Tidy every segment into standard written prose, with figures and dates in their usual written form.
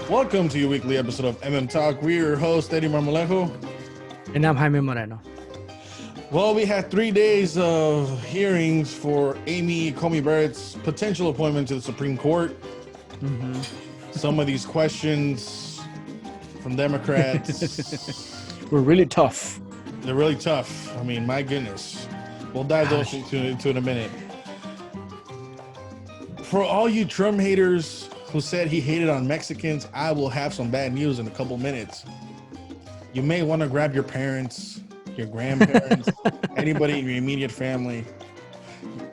Welcome to your weekly episode of Talk. We're your host, Eddie Marmolejo. And I'm Jaime Moreno. Well, we had 3 days of hearings for Amy Coney Barrett's potential appointment to the Supreme Court. Mm-hmm. Some of these questions from Democrats were really tough. They're really tough. I mean, my goodness. We'll dive those into in a minute. For all you Trump haters who said he hated on Mexicans, I will have some bad news in a couple minutes. You may want to grab your parents, your grandparents, anybody in your immediate family.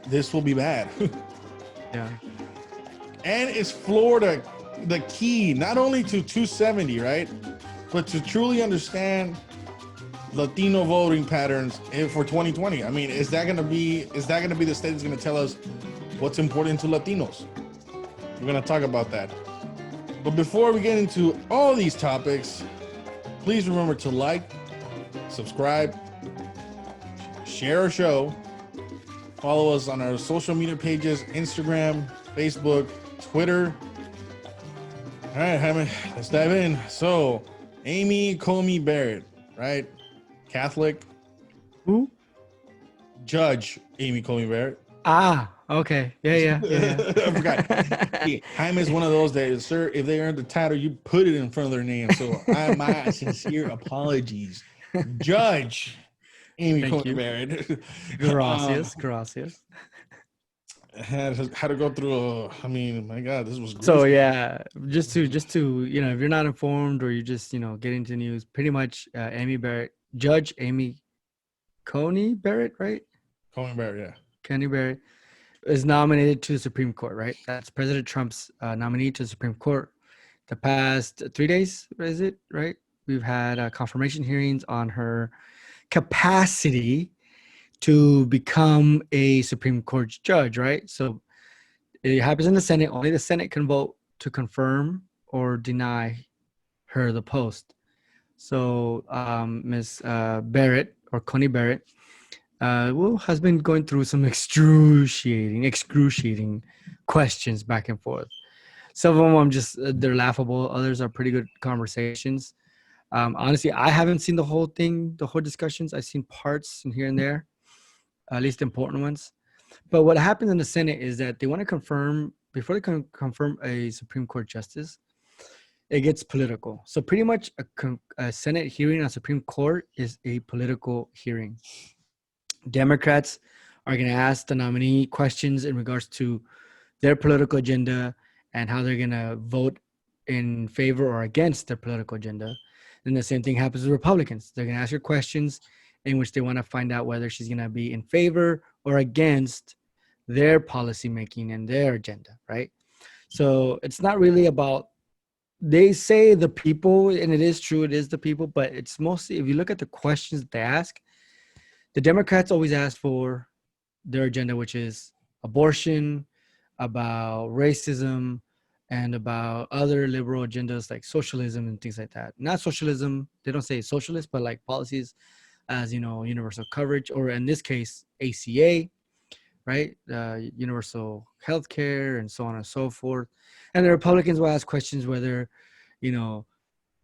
This will be bad. Yeah. And is Florida the key not only to 270, right? But to truly understand Latino voting patterns for 2020. I mean, is that gonna be the state that's gonna tell us what's important to Latinos? We're gonna talk about that. But before we get into all these topics, please remember to like, subscribe, share our show, follow us on our social media pages, Instagram, Facebook, Twitter. All right, Jaime, let's dive in. So, Amy Coney Barrett, right? Catholic. Who? Judge Amy Coney Barrett. Ah, okay. Yeah. I forgot. Jaime is one of those that, sir, if they earned the title, you put it in front of their name. So my sincere apologies. Judge Amy Coney Barrett. Gracias. Had to go through my God, this was gruesome. So yeah, just to if you're not informed or you just get into news, pretty much Judge Amy Coney Barrett, right? Coney Barrett, yeah. Coney Barrett is nominated to the Supreme Court, right? That's President Trump's nominee to the Supreme Court. The past 3 days, is it, right? We've had confirmation hearings on her capacity to become a Supreme Court judge, right? So it happens in the Senate. Only the Senate can vote to confirm or deny her the post. So Ms. Barrett, or Coney Barrett, has been going through some excruciating questions back and forth. Some of them they're laughable. Others are pretty good conversations. Honestly, I haven't seen the whole discussions. I've seen parts and here and there, at least important ones. But what happens in the Senate is that they want to confirm, before they can confirm a Supreme Court justice, it gets political. So pretty much a Senate hearing on Supreme Court is a political hearing. Democrats are going to ask the nominee questions in regards to their political agenda and how they're going to vote in favor or against their political agenda. Then the same thing happens with Republicans. They're going to ask her questions in which they want to find out whether she's going to be in favor or against their policy making and their agenda, right? So it's not really about, they say the people, and it is true, it is the people, but it's mostly, if you look at the questions that they ask, the Democrats always ask for their agenda, which is abortion, about racism, and about other liberal agendas like socialism and things like that. Not socialism, they don't say socialist, but like policies as, universal coverage, or in this case, ACA, right? Universal health care and so on and so forth. And the Republicans will ask questions whether,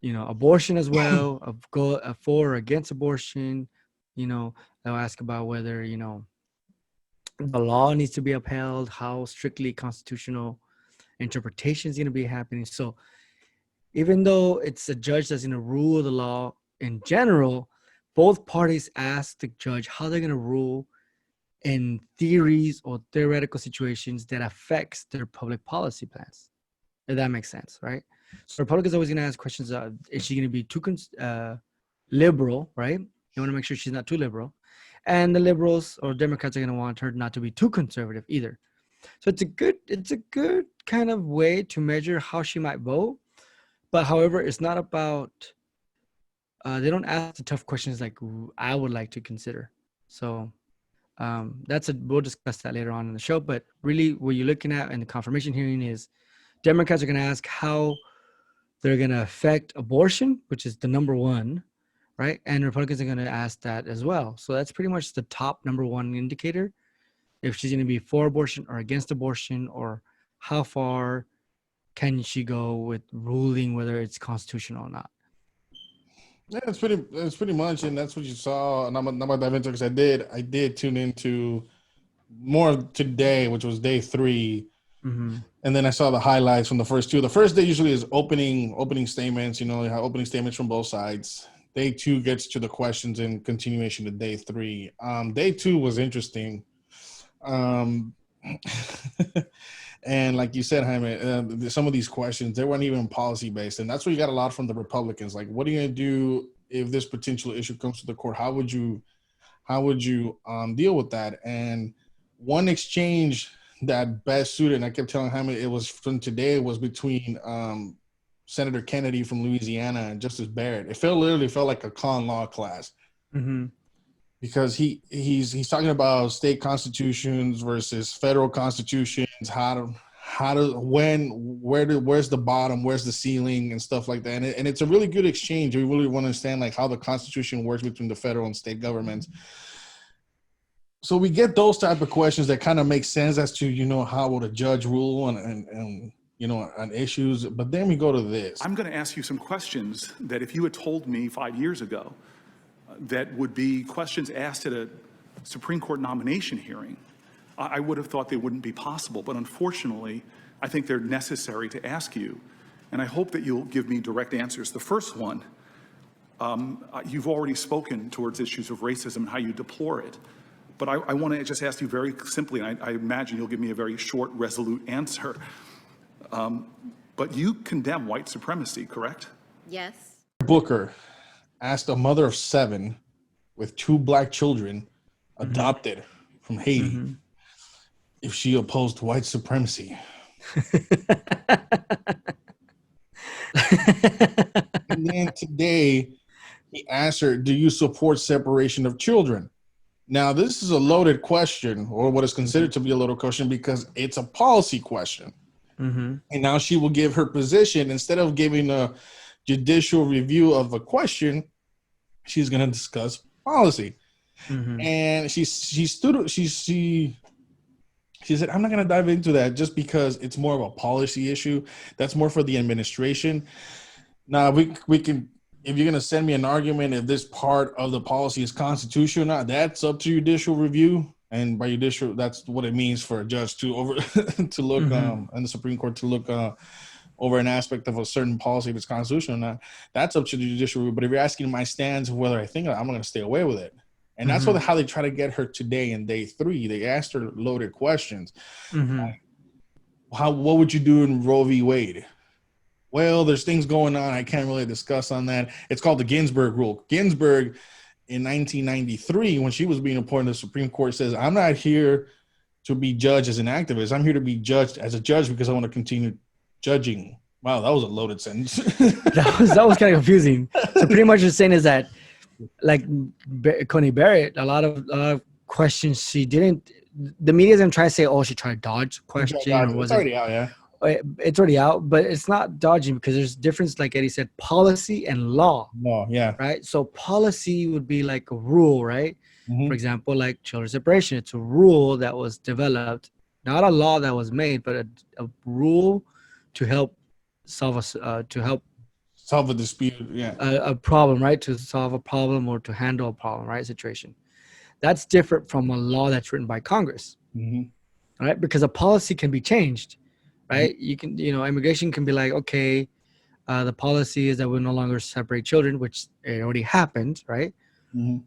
abortion as well, go for or against abortion. They'll ask about whether, the law needs to be upheld, how strictly constitutional interpretation is going to be happening. So even though it's a judge that's going to rule the law in general, both parties ask the judge how they're going to rule in theories or theoretical situations that affects their public policy plans. If that makes sense, right? So Republicans always going to ask questions, is she going to be too liberal, right? You want to make sure she's not too liberal. And the liberals or Democrats are going to want her not to be too conservative either. So it's a good kind of way to measure how she might vote. But however, it's not about, they don't ask the tough questions like I would like to consider. So we'll discuss that later on in the show. But really what you're looking at in the confirmation hearing is Democrats are going to ask how they're going to affect abortion, which is the number one, right? And Republicans are going to ask that as well. So that's pretty much the top number one indicator. If she's going to be for abortion or against abortion, or how far can she go with ruling whether it's constitutional or not? Yeah, it's pretty much, and that's what you saw. And I'm gonna dive into because I did tune into more today, which was day 3, and then I saw the highlights from the first 2. The first day usually is opening statements. You know, you have opening statements from both sides. Day 2 gets to the questions and continuation to day 3. Day 2 was interesting. And like you said, Jaime, some of these questions, they weren't even policy based. And that's what you got a lot from the Republicans. Like, what are you going to do if this potential issue comes to the court? How would you deal with that? And one exchange that best suited, and I kept telling Jaime it was from today, was between Senator Kennedy from Louisiana and Justice Barrett. It literally felt like a con law class. Because he's talking about state constitutions versus federal constitutions, where's the bottom, where's the ceiling, and stuff like that. And it's a really good exchange. We really want to understand like how the Constitution works between the federal and state governments. So we get those type of questions that kind of make sense as to, you know, how would a judge rule and you know, on issues. But then we go to this. I'm going to ask you some questions that if you had told me 5 years ago, that would be questions asked at a Supreme Court nomination hearing, I would have thought they wouldn't be possible. But unfortunately, I think they're necessary to ask you. And I hope that you'll give me direct answers. The first one, you've already spoken towards issues of racism and how you deplore it. But I want to just ask you very simply, and I imagine you'll give me a very short, resolute answer. But you condemn white supremacy, correct? Yes. Booker asked a mother of 7 with 2 black children adopted from Haiti if she opposed white supremacy. And then today he asked her, do you support separation of children? Now, this is a loaded question, or what is considered to be a loaded question, because it's a policy question. And now she will give her position. Instead of giving a judicial review of a question, she's going to discuss policy. And she said, I'm not going to dive into that just because it's more of a policy issue. That's more for the administration. Now, we can, if you're going to send me an argument if this part of the policy is constitutional or not, that's up to judicial review. And by judicial, that's what it means for a judge to look and the Supreme Court to look over an aspect of a certain policy, if it's constitutional or not. That's up to the judicial review. But if you're asking my stance whether I think I'm going to stay away with it, and that's how they try to get her today in day 3. They asked her loaded questions. Like, what would you do in Roe v. Wade? Well, there's things going on I can't really discuss on that. It's called the Ginsburg rule. Ginsburg, in 1993, when she was being appointed to the Supreme Court, says, I'm not here to be judged as an activist. I'm here to be judged as a judge because I want to continue judging. Wow, that was a loaded sentence. that was kind of confusing. So pretty much what saying is that, like Coney Barrett, a lot of questions she didn't. The media's gonna try to say, "Oh, she tried to dodge question." It's already out, yeah. It's already out, but it's not dodging because there's difference, like Eddie said, policy and law. Law, yeah. Right. So policy would be like a rule, right? For example, like children separation. It's a rule that was developed, not a law that was made, but a rule to help solve Solve a dispute, yeah. A problem, right? To solve a problem or to handle a problem, right? Situation. That's different from a law that's written by Congress, right? Because a policy can be changed, right? You can, immigration can be like, okay, the policy is that we'll no longer separate children, which it already happened, right?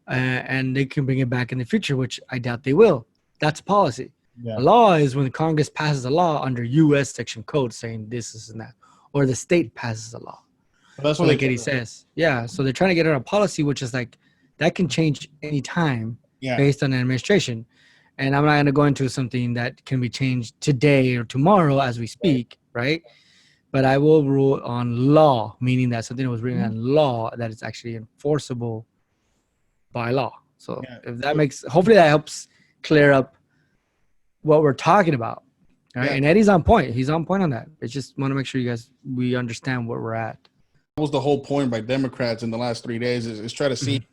And they can bring it back in the future, which I doubt they will. That's policy. Yeah. A law is when Congress passes a law under U.S. section code saying this and that, or the state passes a law. That's what like Eddie says. Yeah. So they're trying to get out a policy, which is like, that can change anytime based on the administration. And I'm not going to go into something that can be changed today or tomorrow as we speak, right? But I will rule on law, meaning that something that was written on law that is actually enforceable by law. So if that hopefully that helps clear up what we're talking about. Right? And Eddie's on point. He's on point on that. I just want to make sure we understand where we're at. That was the whole point by Democrats in the last 3 days is try to see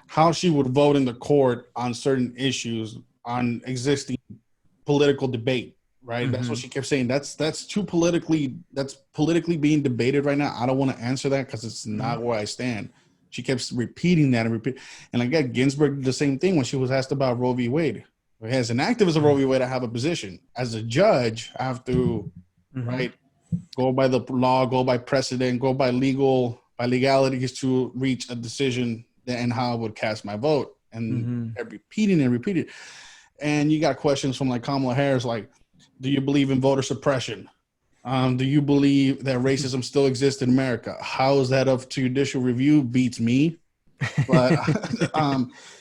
how she would vote in the court on certain issues, on existing political debate. right? That's what she kept saying. That's politically being debated right now. I don't want to answer that because it's not where I stand. She kept repeating that and repeat. And again, Ginsburg did the same thing when she was asked about Roe v. Wade. As an activist of Roe v. Wade, I have a position. As a judge, I have to, right, go by the law, go by precedent, go by legalities to reach a decision and how I would cast my vote. And repeating and repeating. And you got questions from like Kamala Harris, like, do you believe in voter suppression? Do you believe that racism still exists in America? How is that up to judicial review? Beats me. But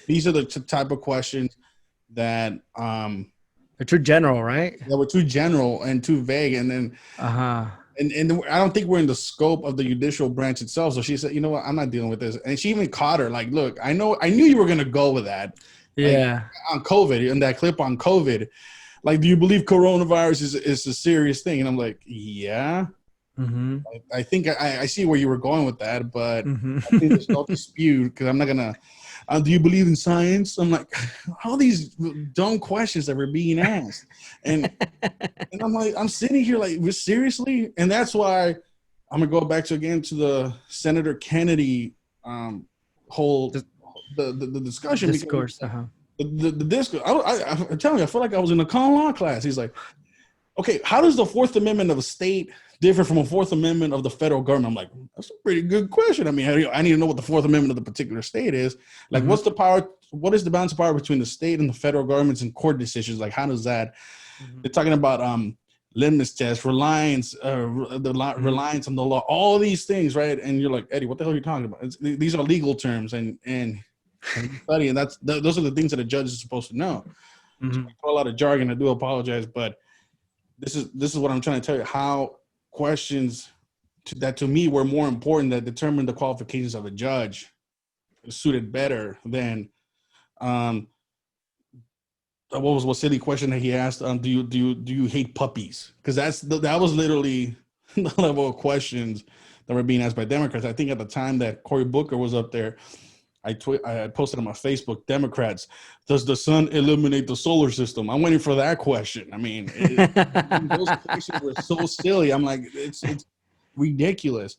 these are the type of questions that they're too general, right? That were too general and too vague. And then and I don't think we're in the scope of the judicial branch itself. So she said, you know what, I'm not dealing with this. And she even caught her, like, look, I knew you were gonna go with that. Yeah. Like, on COVID, in that clip on COVID. Like, do you believe coronavirus is a serious thing? And I'm like, yeah. I think I see where you were going with that, but I think there's no dispute because I'm not gonna. Do you believe in science? I'm like, all these dumb questions that were being asked, and I'm like, I'm sitting here like, seriously, and that's why I'm gonna go back to the Senator Kennedy whole the discussion discourse. The discourse. I'm telling you, I feel like I was in a common law class. He's like, okay, how does the Fourth Amendment of a state differ from a Fourth Amendment of the federal government? I'm like, that's a pretty good question. I mean, I need to know what the Fourth Amendment of the particular state is. Like, what's the power? What is the balance of power between the state and the federal governments and court decisions? Like, how does that? They're talking about litmus test, reliance, reliance on the law, all these things, right? And you're like, Eddie, what the hell are you talking about? These are legal terms, and study, and those are the things that a judge is supposed to know. So a lot of jargon. I do apologize, but this is what I'm trying to tell you. How questions that to me were more important that determine the qualifications of a judge suited better than what was what silly question that he asked? Do you hate puppies? Because that was literally the level of questions that were being asked by Democrats. I think at the time that Cory Booker was up there, I posted on my Facebook, Democrats, does the sun illuminate the solar system? I'm waiting for that question. I mean, those questions were so silly. I'm like, it's ridiculous.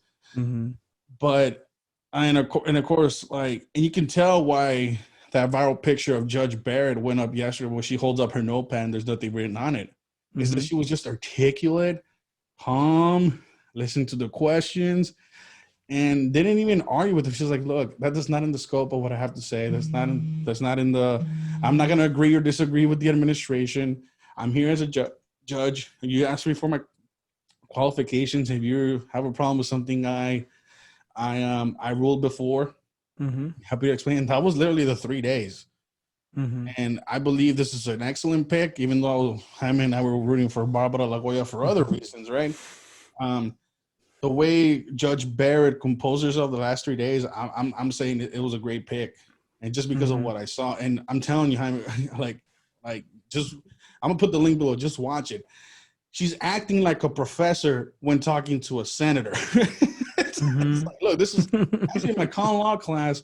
But and of course, like, and you can tell why that viral picture of Judge Barrett went up yesterday where she holds up her notepad and there's nothing written on it. Is that she was just articulate, calm, listened to the questions, and didn't even argue with him. She's like, look, that's not in the scope of what I have to say. That's not in the, I'm not going to agree or disagree with the administration. I'm here as a judge. You asked me for my qualifications. If you have a problem with something I ruled before, happy to explain. That was literally the 3 days. And I believe this is an excellent pick, even though Jaime and I were rooting for Barbara Lagoya for other reasons, right? The way Judge Barrett composed herself the last 3 days, I'm saying it was a great pick, and just because of what I saw. And I'm telling you, Jaime, like just I'm gonna put the link below. Just watch it. She's acting like a professor when talking to a senator. It's like, look, this is actually my common law class.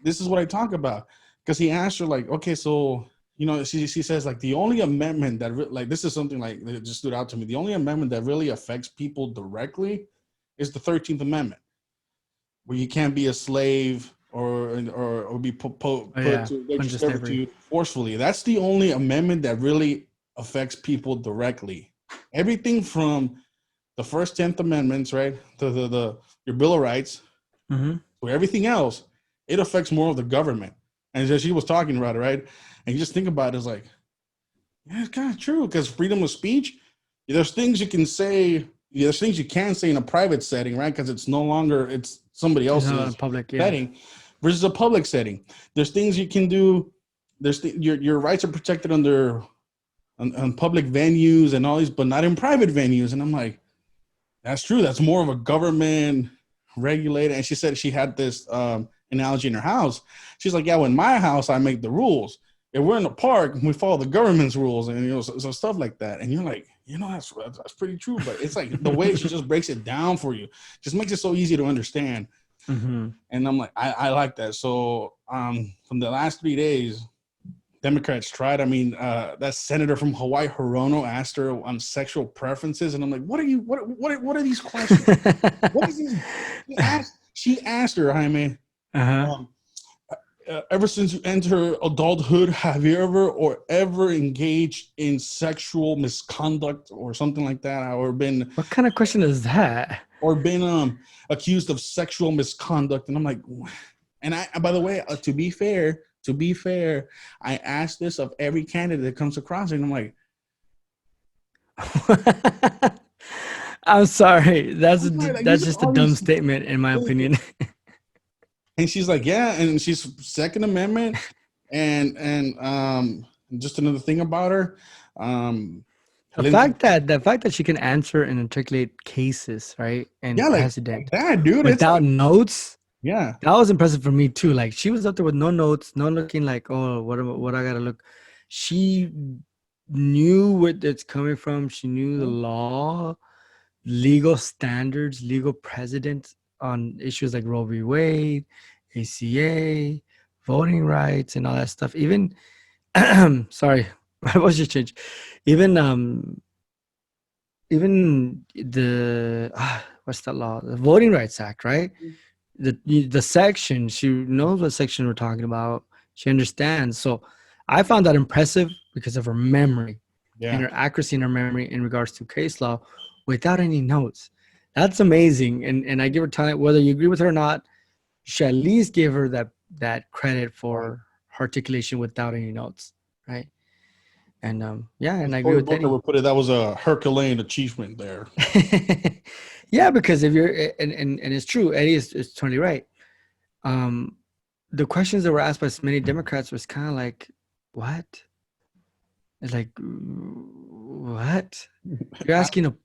This is what I talk about. Because he asked her, like, okay, so, you know, she says, like, the only amendment that, like, this is something, like, that just stood out to me. The only amendment that really affects people directly is the 13th Amendment, where you can't be a slave or be put to servitude forcefully. That's the only amendment that really affects people directly. Everything from the first 10th Amendments, right, to your Bill of Rights, or everything else, it affects more of the government. And as she was talking about it, right, and you just think about it, it's like, yeah, it's kind of true, because freedom of speech, there's things you can say, there's things you can say in a private setting, right, because it's no longer, it's somebody else's public setting versus a public setting. There's things you can do, your rights are protected under on public venues and all these, but not in private venues. And I'm like, that's true. That's more of a government regulated. And she said she had this analogy in her house. She's like, yeah, well, in my house, I make the rules. If we're in the park, we follow the government's rules, and, you know, so stuff like that. And you're like, you know, that's pretty true. But it's like the way she just breaks it down for you, just makes it so easy to understand. And I'm like, I like that. So from the last 3 days, Democrats tried. I mean, that senator from Hawaii, Hirono, asked her on sexual preferences, and I'm like, what are these questions? What is these? She asked her, Jaime, Uh-huh. ever since you enter adulthood, have you ever engaged in sexual misconduct or something like that, or been What kind of question is that? accused of sexual misconduct? And I'm like, and by the way, to be fair, I asked this of every candidate that comes across, and I'm like, I'm sorry. That's like, just a dumb statement, in my opinion. And she's like, yeah, and she's Second Amendment, and just another thing about her, the fact that she can answer and articulate cases, right, and president like that, dude, without notes, yeah, that was impressive for me too. Like, she was up there with no notes, no looking like, oh, what I gotta look. She knew where it's coming from. She knew the law, legal standards, legal precedent on issues like Roe v. Wade, ACA, voting rights, and all that stuff. Even, sorry, my voice just changed. Even the what's that law? The Voting Rights Act, right? The section, she knows what section we're talking about. She understands. So I found that impressive because of her memory and her accuracy in her memory in regards to case law without any notes. That's amazing. And I give her time, whether you agree with her or not, you should at least give her that credit for her articulation without any notes, right? And and I agree with Eddie. Would put it, that was a Herculean achievement there. Yeah, because if you're and it's true, Eddie is totally right. The questions that were asked by many Democrats was kind of like, what? It's like, what? You're asking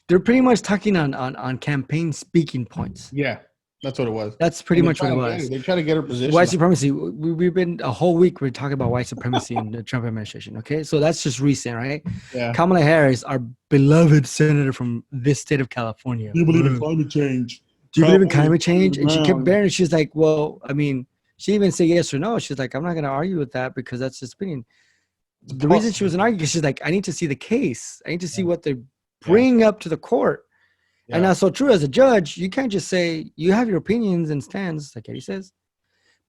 they're pretty much talking on campaign speaking points. Yeah, that's what it was. That's pretty much what it was. They try to get her position. White supremacy. We've been a whole week. We're talking about white supremacy in the Trump administration. Okay, so that's just recent, right? Yeah. Kamala Harris, our beloved senator from this state of California. Do you believe in climate change? Do you believe in climate change? And she kept bearing. She's like, well, I mean, she even said yes or no. She's like, I'm not going to argue with that because that's his opinion. The reason she wasn't arguing, she's like, I need to see the case. I need to see what they bring up to the court. Yeah. And that's so true. As a judge, you can't just say you have your opinions and stands, like Eddie says,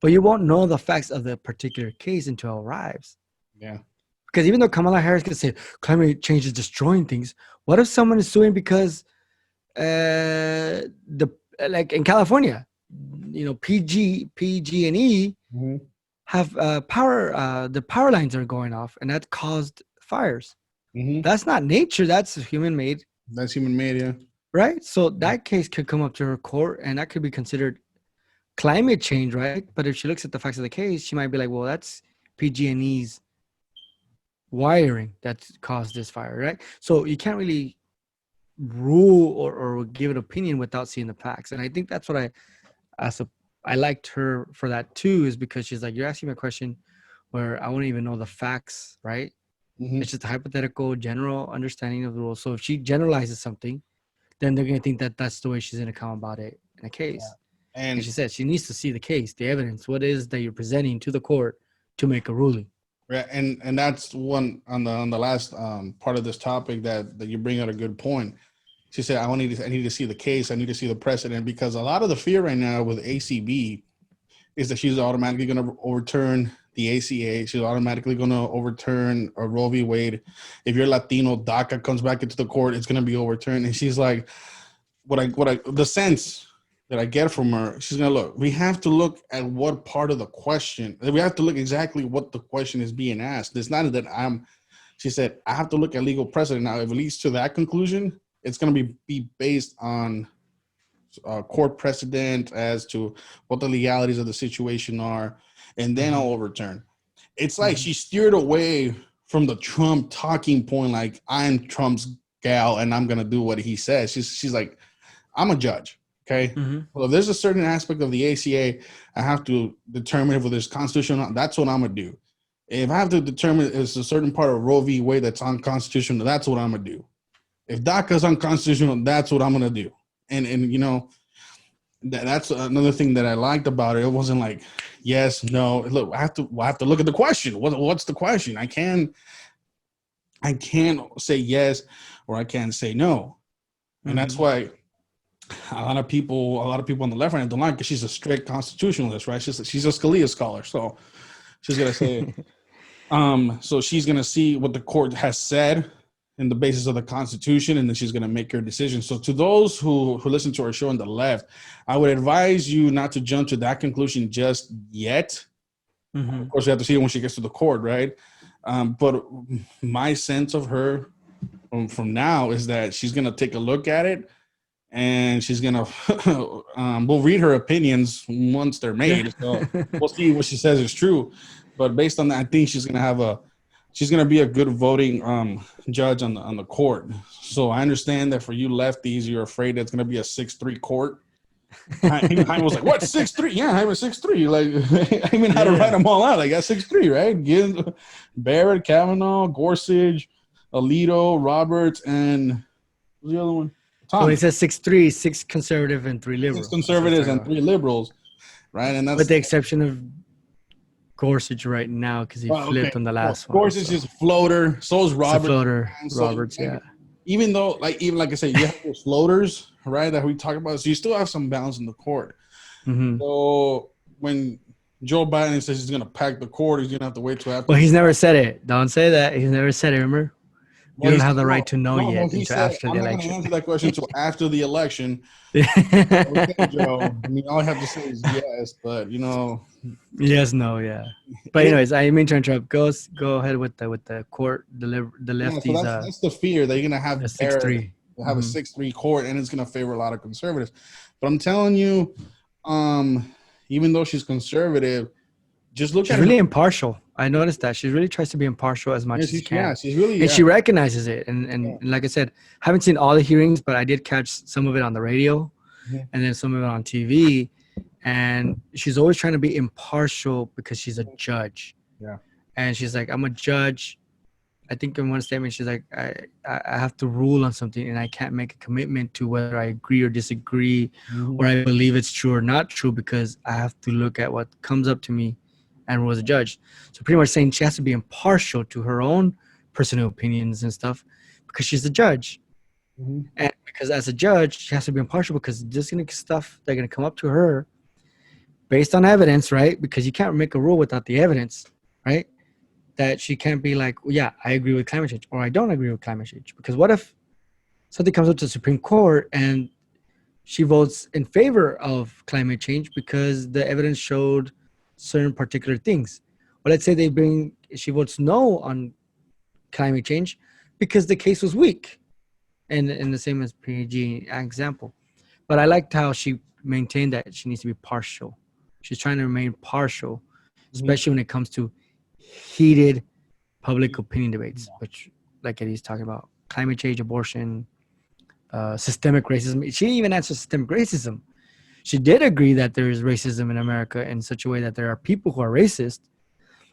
but you won't know the facts of the particular case until it arrives. Yeah. Because even though Kamala Harris can say climate change is destroying things, what if someone is suing because like in California, PG&E have power. The power lines are going off, and that caused fires. Mm-hmm. That's not nature. That's human made. That's human made, yeah. Right. So that case could come up to her court, and that could be considered climate change, right? But if she looks at the facts of the case, she might be like, well, that's PG&E's wiring that caused this fire, right? So you can't really rule or give an opinion without seeing the facts. And I think that's what I liked her for that too, is because she's like, you're asking me a question where I wouldn't even know the facts, right? Mm-hmm. It's just a hypothetical general understanding of the rules. So if she generalizes something, then they're going to think that that's the way she's going to come about it in a case. Yeah. And she said she needs to see the case, the evidence, what is that you're presenting to the court to make a ruling. Right, and that's one on the last part of this topic that you bring out a good point. She said, I need to see the case. I need to see the precedent, because a lot of the fear right now with ACB is that she's automatically going to overturn the ACA. She's automatically going to overturn a Roe v. Wade. If you're Latino, DACA comes back into the court, it's going to be overturned. And she's like, the sense that I get from her, she's going to look. We have to look at what part of the question. We have to look exactly what the question is being asked. It's not that she said, I have to look at legal precedent. Now, if it leads to that conclusion, it's going to be based on court precedent as to what the legalities of the situation are, and then I'll overturn. It's like she steered away from the Trump talking point, like, I'm Trump's gal and I'm going to do what he says. She's like, I'm a judge, okay? Mm-hmm. Well, if there's a certain aspect of the ACA, I have to determine if there's constitutional, that's what I'm going to do. If I have to determine if it's a certain part of Roe v. Wade that's unconstitutional, that's what I'm going to do. If DACA is unconstitutional, that's what I'm going to do. And that's another thing that I liked about it. It wasn't like yes, no. Look, I have to look at the question. What's the question? I can't say yes or I can't say no, and that's why a lot of people on the left right don't like, because she's a strict constitutionalist, right? She's a Scalia scholar, so she's gonna say, so she's gonna see what the court has said in the basis of the Constitution, and then she's gonna make her decision. So to those who listen to our show on the left, I would advise you not to jump to that conclusion just yet. Of course, we have to see it when she gets to the court, right? But my sense of her from now is that she's gonna take a look at it, and she's gonna we'll read her opinions once they're made. So we'll see what she says is true. But based on that, I think she's gonna be a good voting judge on the court. So I understand that for you lefties, you're afraid it's gonna be a 6-3 court. I was like, what, 6-3? Yeah, I was 6-3. Like, I even had to write them all out. Like, that's 6-3, right? Barrett, Kavanaugh, Gorsuch, Alito, Roberts, and what's the other one? So he says 6-3, 6 conservative and 3 liberals. 6 conservatives and 3 liberals, right? And that's with the exception of Gorsuch right now, because he flipped on the last one. Gorsuch is floater. So is Roberts. Floater. So, Roberts, yeah. Even though, like I said, you have those floaters, right, that we talk about. So you still have some balance in the court. So when Joe Biden says he's going to pack the court, he's going to have to wait till after. Well, he's never said it. Don't say that. He's never said it, remember? You don't have the right to know yet until after the election. I'm not going to answer that question until after the election. Okay, Joe. I mean, all I have to say is yes, but yes, no, yeah. But anyways, I mean to interrupt. Go ahead with the court, the lefties. Yeah, so that's the fear that you're going to have 6-3. Have a 6-3 court, and it's going to favor a lot of conservatives. But I'm telling you, even though she's conservative, just look at her. She's really impartial. I noticed that she really tries to be impartial as much as she can. Yeah, she's really, and she recognizes it. And like I said, haven't seen all the hearings, but I did catch some of it on the radio, and then some of it on TV. And she's always trying to be impartial because she's a judge. Yeah. And she's like, I'm a judge. I think in one statement, she's like, I have to rule on something, and I can't make a commitment to whether I agree or disagree, or I believe it's true or not true, because I have to look at what comes up to me and rule as a judge. So pretty much saying she has to be impartial to her own personal opinions and stuff because she's a judge. And because as a judge, she has to be impartial because there's going to be stuff that's going to come up to her based on evidence, right? Because you can't make a rule without the evidence, right? That she can't be like, well, yeah, I agree with climate change, or I don't agree with climate change. Because what if something comes up to the Supreme Court and she votes in favor of climate change because the evidence showed certain particular things? Well, let's say she votes no on climate change because the case was weak, and the same as PG example. But I liked how she maintained that she needs to be partial. She's trying to remain partial, especially when it comes to heated public opinion debates, which, like Eddie's talking about, climate change, abortion, systemic racism. She didn't even answer systemic racism. She did agree that there is racism in America in such a way that there are people who are racist,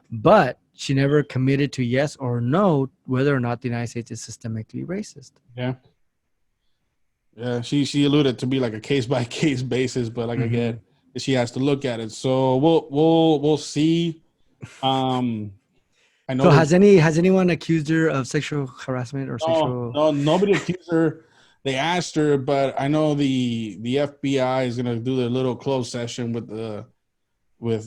but she never committed to yes or no whether or not the United States is systemically racist. Yeah. Yeah, she alluded to be like a case by case basis, but like again, she has to look at it. So we'll see. I know. So has anyone accused her of sexual harassment or sexual? No, nobody accused her. They asked her, but I know the FBI is gonna do their little closed session with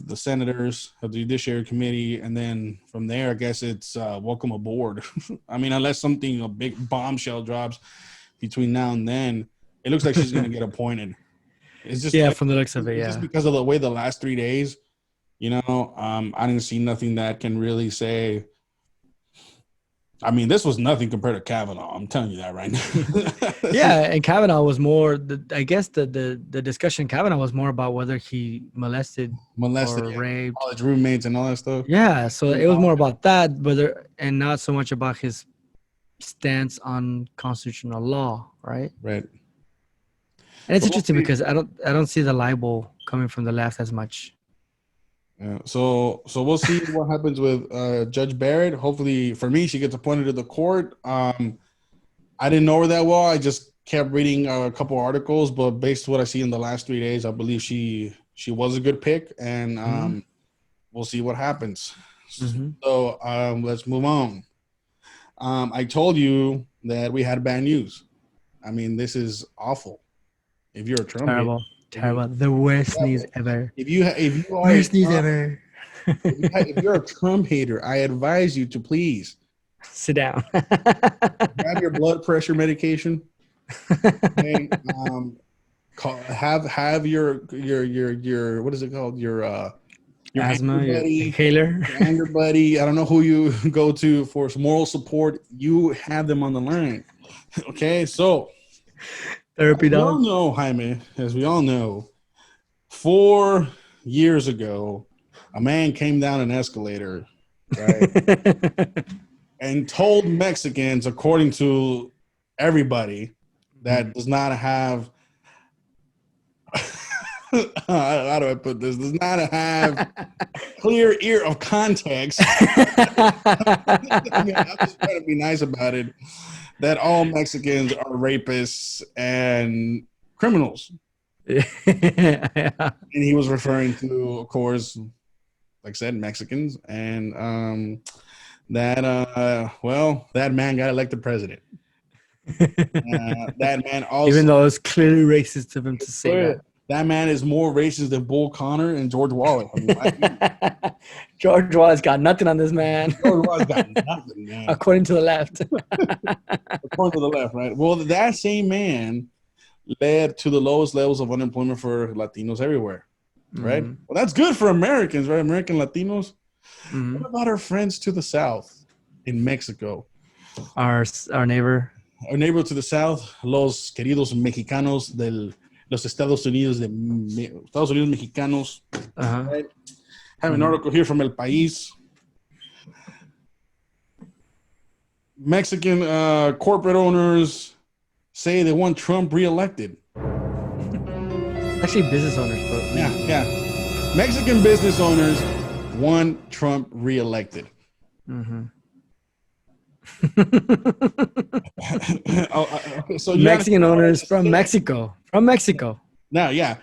the senators of the Judiciary Committee, and then from there, I guess it's welcome aboard. I mean, unless a big bombshell drops between now and then, it looks like she's gonna get appointed. It's just from the looks of it, just because of the way the last 3 days, I didn't see nothing that can really say. I mean, this was nothing compared to Kavanaugh. I'm telling you that right now. Yeah, and Kavanaugh was more. I guess the discussion Kavanaugh was more about whether he molested or raped college roommates and all that stuff. Yeah, so it was more about that, and not so much about his stance on constitutional law, right? Right. And it's interesting because I don't see the libel coming from the left as much. Yeah. So we'll see what happens with Judge Barrett. Hopefully, for me, she gets appointed to the court. I didn't know her that well. I just kept reading a couple articles, but based on what I see in the last 3 days, I believe she was a good pick, and we'll see what happens. So let's move on. I told you that we had bad news. I mean, this is awful. If you're a Trump Terrible, hater, terrible. The worst news ever. if you are Worst news ever. if you're a Trump hater, I advise you to please Sit down. grab your blood pressure medication. Okay? Have your what is it called? Your Asthma, anger your buddy, inhaler. your anger buddy. I don't know who you go to for some moral support. You have them on the line. Okay, so Therapy we all dog. know, Jaime, as we all know, 4 years ago, a man came down an escalator, right, and told Mexicans, according to everybody, that does not have how do I put this? Does not have clear ear of context. I mean, I'm just trying to be nice about it. That all Mexicans are rapists and criminals. Yeah. And he was referring to, of course, like I said, Mexicans, and that man got elected president. That man also, Even though it's clearly racist of him to say that man is more racist than Bull Connor and George Wallace. I mean, that. George Wallace got nothing on this man. George Wallace got nothing, man. According to the left. According to the left, right? Well, that same man led to the lowest levels of unemployment for Latinos everywhere, right? Well, that's good for Americans, right? American Latinos. What about our friends to the south in Mexico? Our neighbor. Our neighbor to the south, los queridos mexicanos de los Estados Unidos mexicanos. Right? I have an article here from El País. Mexican corporate owners say they want Trump reelected. Actually, business owners. But Yeah. Mexican business owners want Trump reelected. Okay, so Mexican owners from Mexico. From Mexico. Now, yeah.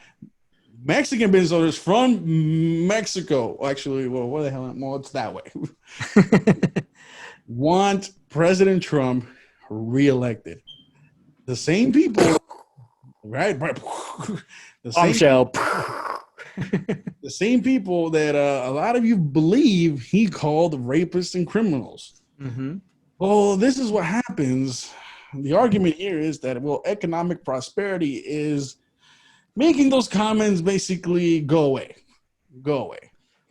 Mexican business owners from Mexico. Actually, well, where the hell? Well, it's that way. Want President Trump reelected. The same people, right? The same people that a lot of you believe he called rapists and criminals. Well, this is what happens. The argument here is that, well, economic prosperity is making those comments basically go away. Okay,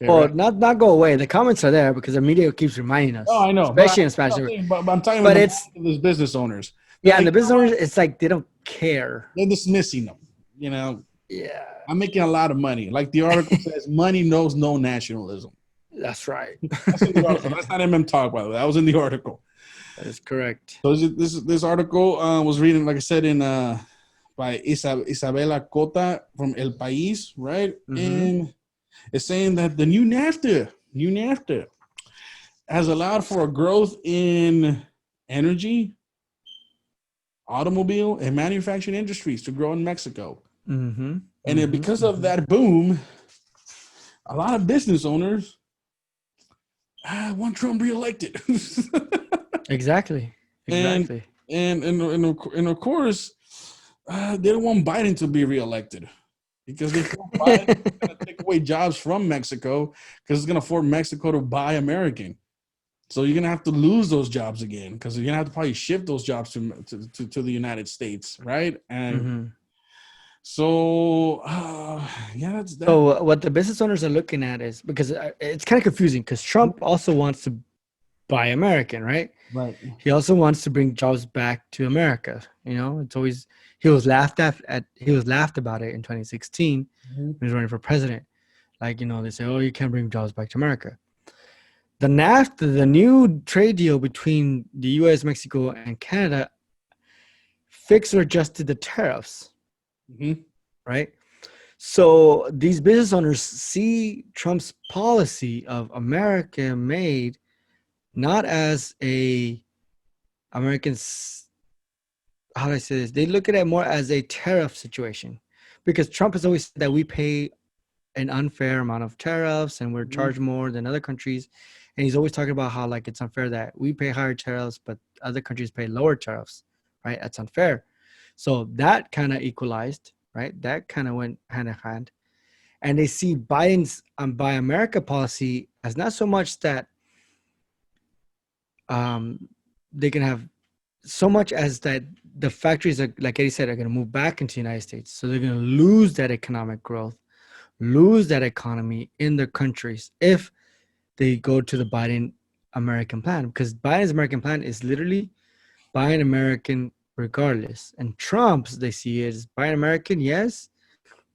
Well, right? not go away. The comments are there because the media keeps reminding us. Oh, I know. Especially in Spanish. But I'm talking But about it's those business owners. yeah, Like, and the business owners, it's like they don't care. they're dismissing them. You know, Yeah, I'm making a lot of money. Like the article says, money knows no nationalism. that's right. That's in the article. That's not MM talk, by the way. That was in the article. That is correct. So this article was reading, like I said, in by Isabela Cota from El País, right? And it's saying that the new NAFTA has allowed for a growth in energy, automobile, and manufacturing industries to grow in Mexico. And then because of that boom, a lot of business owners want Trump reelected. Exactly. And of course, they don't want Biden to be reelected because they feel Biden is going to take away jobs from Mexico because it's going to force Mexico to buy American. So you're going to have to lose those jobs again because you're going to have to probably shift those jobs to the United States, right? And so, yeah, that's that. So what the business owners are looking at is because it's kind of confusing because Trump also wants to buy American, right? Right. He also wants to bring jobs back to America. You know, it's always he was laughed about it in 2016 when he was running for president. Like, you know, they say, oh, you can't bring jobs back to America. The NAFTA, the new trade deal between the U.S., Mexico, and Canada, fixed or adjusted the tariffs, right? So these business owners see Trump's policy of America made not as a American how do I say this? They look at it more as a tariff situation, because Trump has always said that we pay an unfair amount of tariffs and we're charged more than other countries. And he's always talking about how like it's unfair that we pay higher tariffs, but other countries pay lower tariffs, right? That's unfair. So that kind of equalized, right? That kind of went hand in hand. And they see Biden's Buy America policy as not so much that they can have so much as that the factories are, like Eddie said, are going to move back into the United States. So they're going to lose that economic growth, lose that economy in their countries if they go to the Biden American plan, because Biden's American plan is literally buy an American regardless. And Trump's, they see it as buy an American, yes,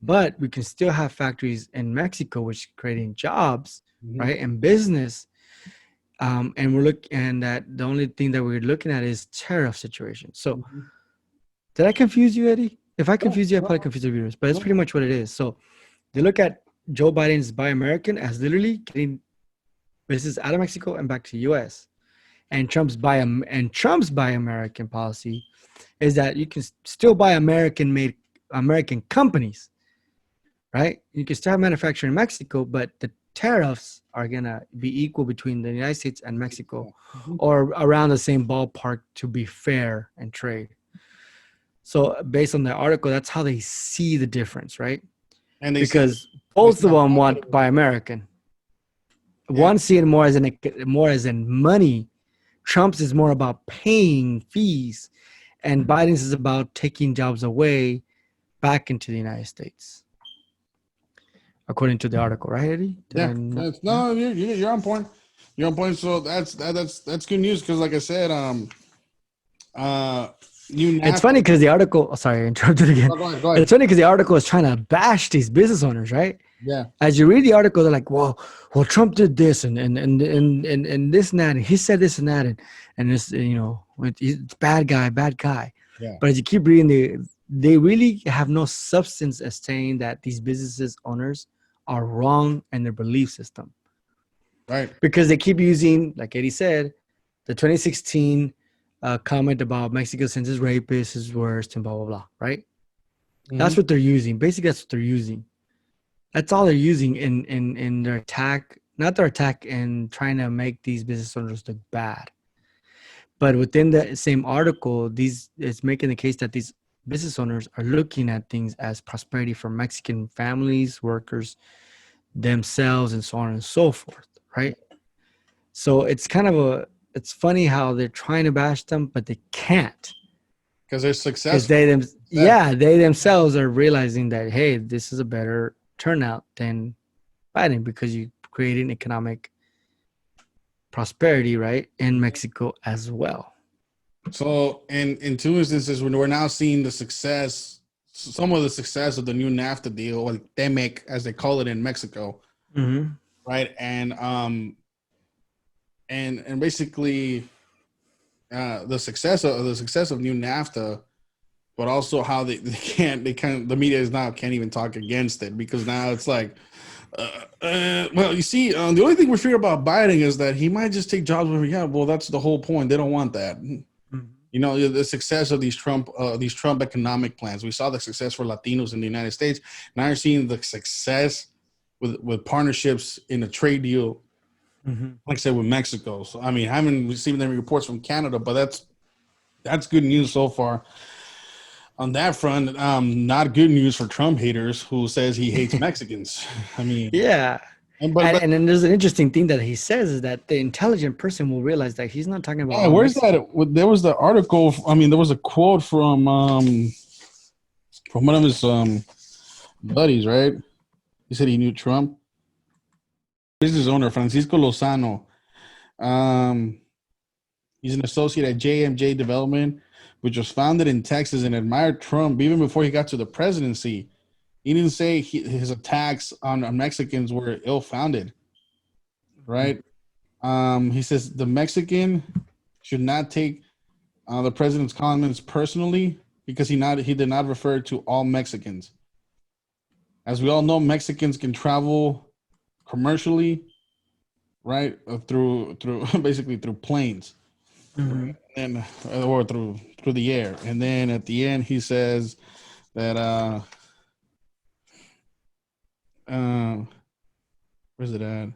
but we can still have factories in Mexico, which creating jobs, right, and business. And we're looking at the only thing that we're looking at is tariff situation. So did I confuse you, Eddie? If I confuse you, I probably confuse the viewers, but it's pretty much what it is. So they look at Joe Biden's Buy American as literally getting business out of Mexico and back to the U.S. And Trump's Buy American policy is that you can still buy American-made American companies, right? You can still have manufacturing in Mexico, but the tariffs are gonna be equal between the United States and Mexico, or around the same ballpark to be fair and trade. So based on the article, that's how they see the difference, right? And because both of them want Buy American. One see it more as in money. Trump's is more about paying fees, and Biden's is about taking jobs away back into the United States, according to the article, right, Eddie? No, you're on point. You're on point. So that's good news because, like I said, it's funny because the article. Oh, sorry, I interrupted again. Go ahead. It's funny because the article is trying to bash these business owners, right? Yeah. As you read the article, they're like, "Well, Trump did this and this and that, and he said this and that, and this, it's bad guy." Yeah. But as you keep reading, they really have no substance as saying that these businesses owners are wrong in their belief system, right? Because they keep using, like Eddie said, the 2016 comment about Mexico sends his rapists, his worst, and blah blah blah, right? That's what they're using. Basically, that's what they're using. That's all they're using in their attack, not their attack in trying to make these business owners look bad. But within the same article, it's making the case that these business owners are looking at things as prosperity for Mexican families, workers, themselves, and so on and so forth, right? So it's kind of it's funny how they're trying to bash them, but they can't. Because they're successful. They themselves are realizing that, hey, this is a better turnout than Biden because you creating economic prosperity, right, in Mexico as well. So in two instances, when we're now seeing some of the success of the new NAFTA deal, or TEMEC as they call it in Mexico, right? And basically the success of new NAFTA, but also how the media can't even talk against it because now it's like, well, you see, the only thing we fear about Biden is that he might just take jobs wherever. Yeah, well, that's the whole point. They don't want that. The success of these Trump economic plans. We saw the success for Latinos in the United States. Now you're seeing the success with partnerships in a trade deal, like I said, with Mexico. So I mean, I haven't received any reports from Canada, but that's good news so far. On that front, not good news for Trump haters who says he hates Mexicans. I mean, yeah. And then there's an interesting thing that he says is that the intelligent person will realize that he's not talking about. Yeah, where's that? There was the article. I mean, there was a quote from one of his buddies, right? He said he knew Trump. Business owner Francisco Lozano. He's an associate at JMJ Development, which was founded in Texas and admired Trump even before he got to the presidency. He didn't say his attacks on Mexicans were ill-founded, right? He says the Mexican should not take the president's comments personally because he did not refer to all Mexicans. As we all know, Mexicans can travel commercially, right, through basically through planes. and or through the air. And then at the end, he says that where's it at?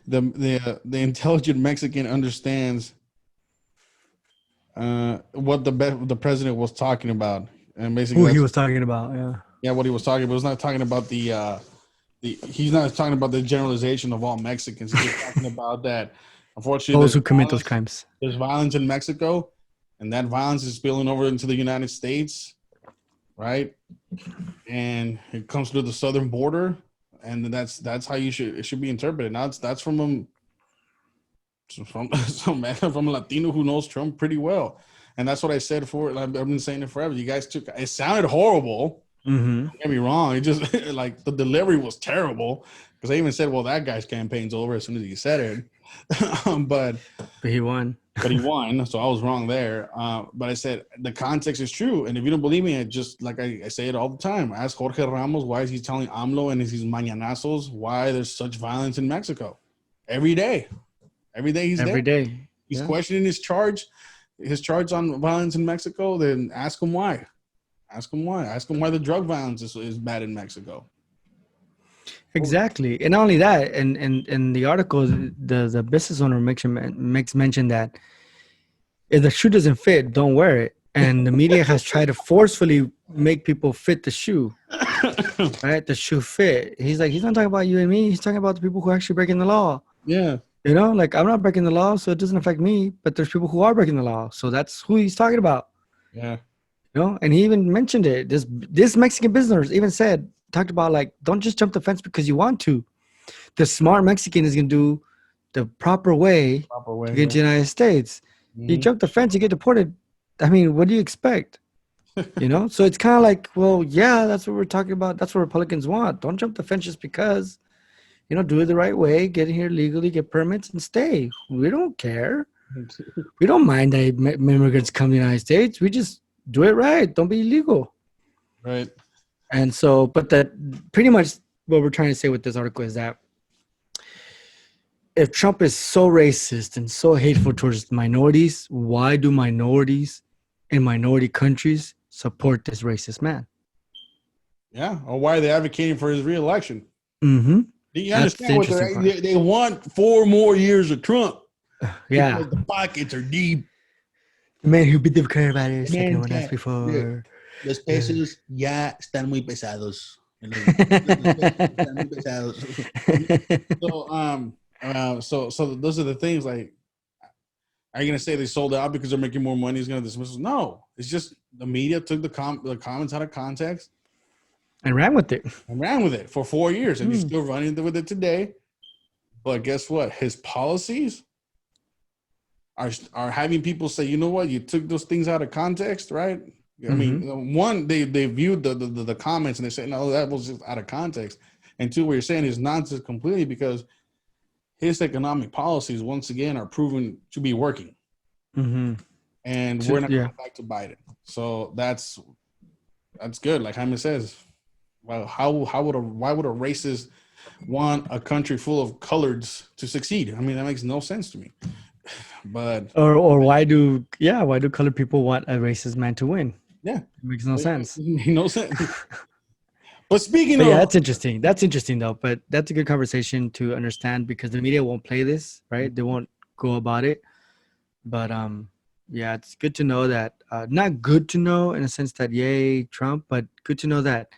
The intelligent Mexican understands what the president was talking about, and basically Who he was talking about, what he was talking about. He was not talking about he's not talking about the generalization of all Mexicans. He's just talking about that. Unfortunately, those who commit those crimes. There's violence in Mexico, and that violence is spilling over into the United States, right? And it comes through the southern border, and that's how it should be interpreted. Now that's from a Latino who knows Trump pretty well, and that's what I said for. I've been saying it forever. You guys it sounded horrible. Don't get me wrong. It just like the delivery was terrible because I even said, "Well, that guy's campaign's over" as soon as he said it. but he won. But he won, so I was wrong there. But I said the context is true, and if you don't believe me, just like I say it all the time. Ask Jorge Ramos why is he telling AMLO and his mañanazos why there's such violence in Mexico every day. Every day he's there. Every day. He's questioning his charge on violence in Mexico. Then ask him why. Ask him why. Ask him why the drug violence is bad in Mexico. Exactly. And not only that, and in the article, the business owner makes mention that if the shoe doesn't fit, don't wear it. And the media has tried to forcefully make people fit the shoe. Right? The shoe fit. He's like, he's not talking about you and me. He's talking about the people who are actually breaking the law. Yeah. You know, like I'm not breaking the law, so it doesn't affect me. But there's people who are breaking the law. So that's who he's talking about. Yeah. You know, and he even mentioned it. This Mexican business even talked about like, don't just jump the fence because you want to. The smart Mexican is going to do the proper way to get to the United States. You jump the fence, you get deported. I mean, what do you expect? You know, so it's kind of like, well, yeah, that's what we're talking about. That's what Republicans want. Don't jump the fence just because, you know, do it the right way, get in here legally, get permits and stay. We don't care. We don't mind that immigrants come to the United States. We just do it right. Don't be illegal. Right. And so, but that pretty much what we're trying to say with this article is that if Trump is so racist and so hateful towards minorities, why do minorities in minority countries support this racist man? Yeah. Or why are they advocating for his reelection? Mm-hmm. Do you understand what they want? 4 more years of Trump. Yeah. Because the pockets are deep. The man who beat the coronavirus like no one else before. Los pesos ya están muy pesados. Están muy pesados. So those are the things. Like, are you gonna say they sold out because they're making more money? He's gonna dismiss us? No, it's just the media took the comments out of context and ran with it. For 4 years, and he's still running with it today. But guess what? His policies are having people say, you know what? You took those things out of context, right? I mean, one, they viewed the comments and they say, no, that was just out of context. And two, what you're saying is nonsense completely because his economic policies, once again, are proven to be working. And we're not going back to Biden. So that's good. Like Jaime says, well, why would a racist want a country full of coloreds to succeed? I mean, that makes no sense to me. But or why do colored people want a racist man to win? Yeah, it makes no sense. No sense. But speaking of, that's interesting. That's interesting though. But that's a good conversation to understand because the media won't play this, right? They won't go about it. But yeah, it's good to know that. Not good to know in a sense that yay Trump, but good to know that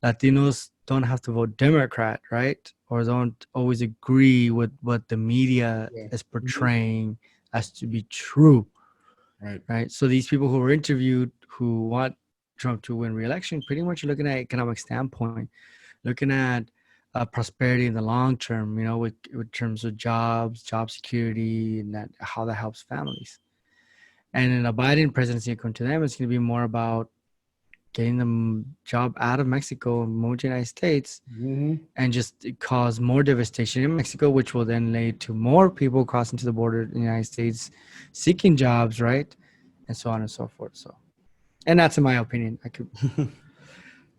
Latinos don't have to vote Democrat, right? Or don't always agree with what the media is portraying as to be true. Right. So these people who were interviewed who want Trump to win re-election pretty much are looking at economic standpoint, looking at prosperity in the long term, you know, with terms of jobs, job security, and how that helps families. And in a Biden presidency, according to them, it's going to be more about getting the job out of Mexico and moving to the United States and just cause more devastation in Mexico, which will then lead to more people crossing to the border in the United States, seeking jobs, right? And so on and so forth. So, and that's in my opinion. I could,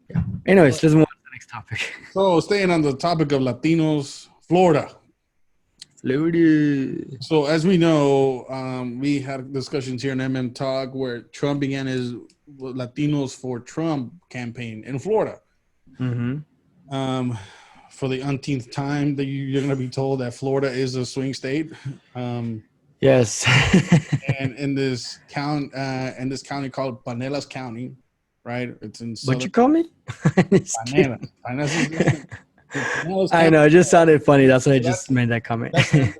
yeah. Anyways, let's move on to the next topic. So staying on the topic of Latinos, Florida. Florida. So as we know, we had discussions here in MM Talk where Trump began his Latinos for Trump campaign in Florida. Mm-hmm. For the umpteenth time, that you're going to be told that Florida is a swing state. Yes. And in this county called Pinellas County, right? It's in What you call me? Pinellas. Pinellas I know, it just sounded funny. That's why I just made that comment.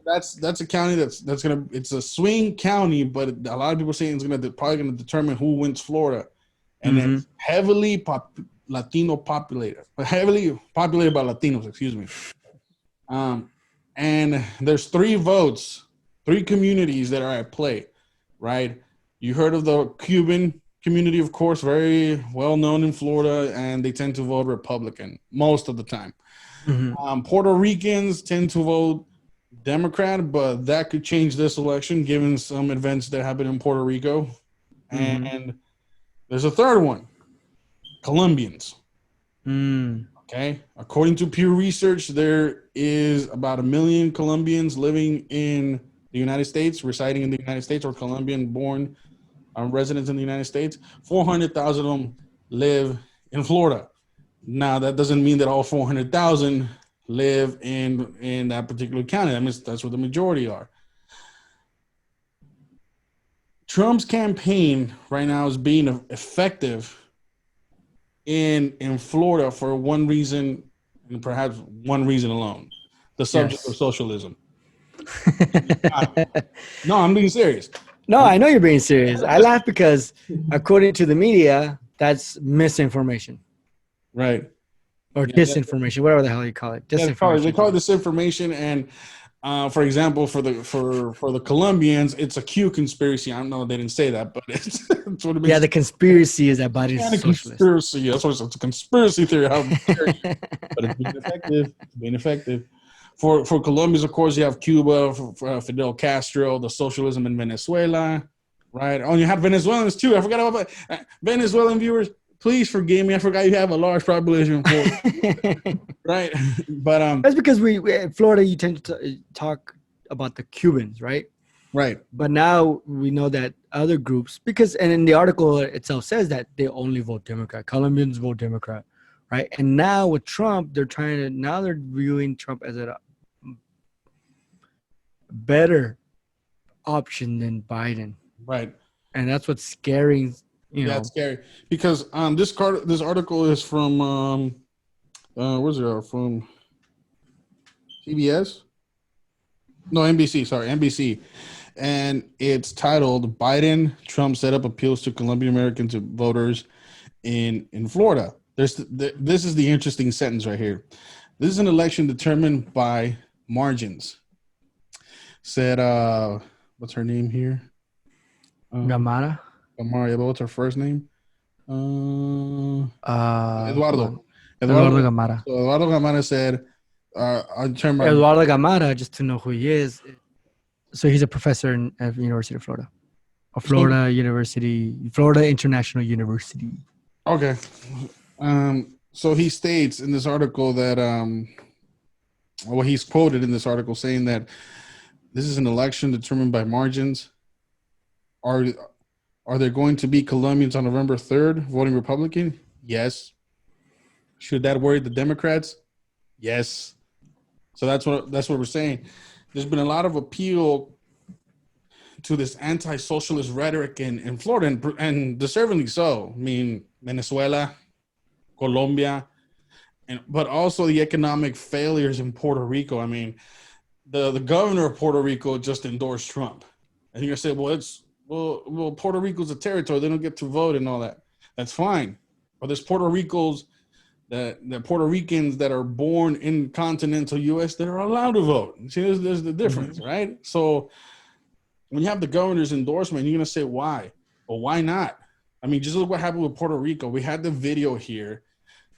That's a county it's a swing county, but a lot of people saying it's probably gonna determine who wins Florida, and it's heavily Latino populated, heavily populated by Latinos. Excuse me. And there's 3 votes. 3 communities that are at play, right? You heard of the Cuban community, of course, very well known in Florida, and they tend to vote Republican most of the time. Puerto Ricans tend to vote Democrat, but that could change this election given some events that happen in Puerto Rico. And there's a third one, Colombians. Okay. According to Pew Research, there is about 1 million Colombians living in the United States, residing in the United States, or Colombian-born residents in the United States. 400,000 of them live in Florida. Now, that doesn't mean that all 400,000 live in that particular county. That means that's where the majority are. Trump's campaign right now is being effective in Florida for one reason, and perhaps one reason alone: the subject of socialism. No, I'm being serious. No, I know you're being serious. I laugh because, according to the media, that's misinformation. Right. Or disinformation, whatever the hell you call it. Disinformation. They call it disinformation, and for example, for the Colombians, it's a Q conspiracy. I don't know, they didn't say that, but it's what it means. Yeah, the conspiracy is that Biden's a socialist. Conspiracy. That's what it's a conspiracy theory. But it's being effective. It's being effective. For Colombians, of course, you have Cuba, for Fidel Castro, the socialism in Venezuela, right? Oh, you have Venezuelans too. I forgot about Venezuelan viewers. Please forgive me. I forgot you have a large population, right? But that's because we in Florida, you tend to talk about the Cubans, right? Right. But now we know that other groups, and in the article itself says that they only vote Democrat. Colombians vote Democrat, right? And now with Trump, they're viewing Trump as a better option than Biden, right? And that's what's scary. It's scary because this article is from where's it from? CBS? No, NBC. Sorry, NBC, and it's titled "Biden Trump Set Up Appeals to Colombian American Voters in Florida." This is the interesting sentence right here. This is an election determined by margins. Said what's her name here? Gamara. Gamara, what's her first name? Eduardo Gamara. So Eduardo Gamara said, Eduardo Gamara, just to know who he is. So he's a professor at University of Florida. Florida International University. Okay. So he states in this article that, he's quoted in this article saying that this is an election determined by margins. Are there going to be Colombians on November 3rd voting Republican? Yes. Should that worry the Democrats? Yes. So that's what we're saying. There's been a lot of appeal to this anti-socialist rhetoric in Florida, and deservedly so. I mean, Venezuela, Colombia, but also the economic failures in Puerto Rico. I mean, the governor of Puerto Rico just endorsed Trump. And you're going to say, well, Puerto Rico's a territory. They don't get to vote and all that. That's fine. But there's Puerto Ricans that are born in continental U.S. that are allowed to vote. See, there's the difference, right? So when you have the governor's endorsement, you're going to say, why? Well, why not? I mean, just look what happened with Puerto Rico. We had the video here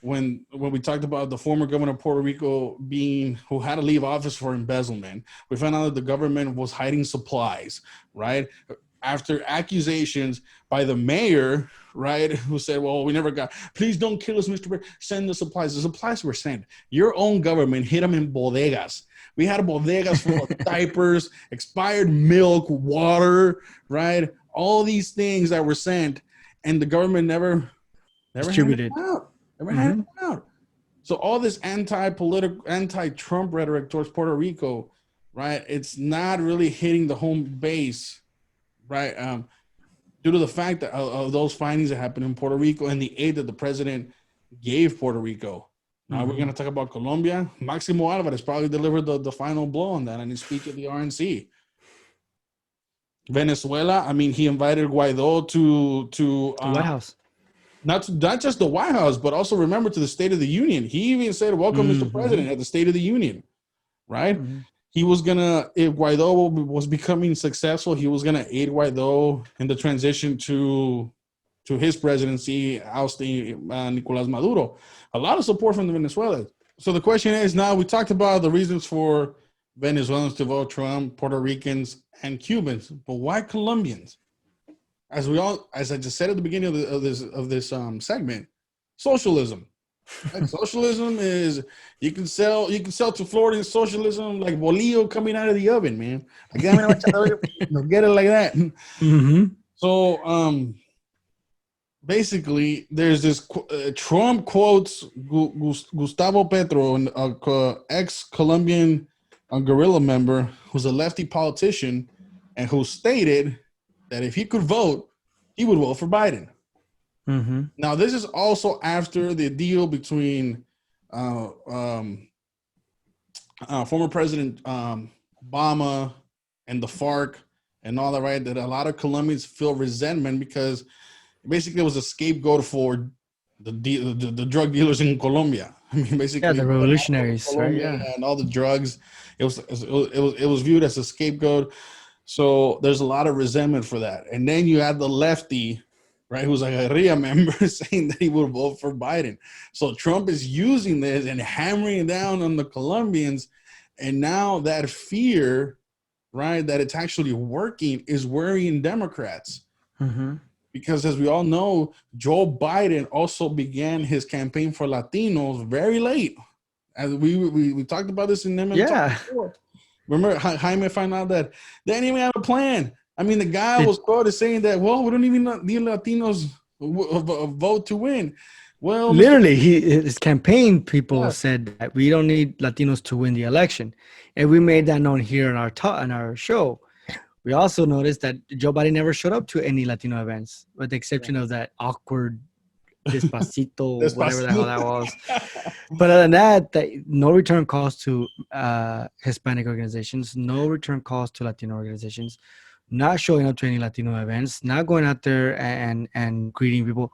when we talked about the former governor of Puerto Rico who had to leave office for embezzlement. We found out that the government was hiding supplies, right? after accusations by the mayor, right, who said, well, we never got, please don't kill us, Mr. Barrett, send the supplies. The supplies were sent. Your own government hid them in bodegas. We had bodegas full of diapers, expired milk, water, right? All these things that were sent, and the government never Distributed. handed them out. Never handed them out. So all this anti-political, anti-Trump rhetoric towards Puerto Rico, right? It's not really hitting the home base, right? Due to the fact that of those findings that happened in Puerto Rico and the aid that the president gave Puerto Rico. Now we're going to talk about Colombia. Máximo Álvarez probably delivered the final blow on that, and his speech at the RNC. Venezuela, I mean, he invited Guaido to The White House. Not just the White House, but also remember to the State of the Union. He even said, welcome, Mr. President, at the State of the Union, right? He was going to, if Guaido was becoming successful, he was going to aid Guaido in the transition to his presidency, ousting Nicolás Maduro. A lot of support from the Venezuelans. So the question is, now we talked about the reasons for Venezuelans to vote Trump, Puerto Ricans, and Cubans, but why Colombians? As I just said at the beginning of this segment, socialism. Right? Socialism is you can sell to Floridian socialism like bolillo coming out of the oven, man. Get it like that. So basically, there's this Trump quotes Gustavo Petro, an ex-Colombian guerrilla member who's a lefty politician, and who stated that if he could vote, he would vote for Biden. Now, this is also after the deal between former President Obama and the FARC and all that, right? That a lot of Colombians feel resentment because basically it was a scapegoat for the drug dealers in Colombia. I mean, basically, the revolutionaries, right? Yeah, and all the drugs. It was viewed as a scapegoat. So there's a lot of resentment for that. And then you had the lefty, right, who's a guerrilla member saying that he would vote for Biden. So Trump is using this and hammering down on the Colombians. And now that fear, right, that it's actually working is worrying Democrats. Because as we all know, Joe Biden also began his campaign for Latinos very late. As we talked about this in them. Before. Remember, Jaime found out that they didn't even have a plan. I mean, the guy was quoted saying that, well, we don't even need Latinos vote to win. Well, literally, his campaign people said that we don't need Latinos to win the election, and we made that known here on our show. We also noticed that Joe Biden never showed up to any Latino events, with the exception of that awkward Despacito, whatever the hell that was. But other than that, no return calls to Hispanic organizations, no return calls to Latino organizations, not showing up to any Latino events, not going out there and greeting people.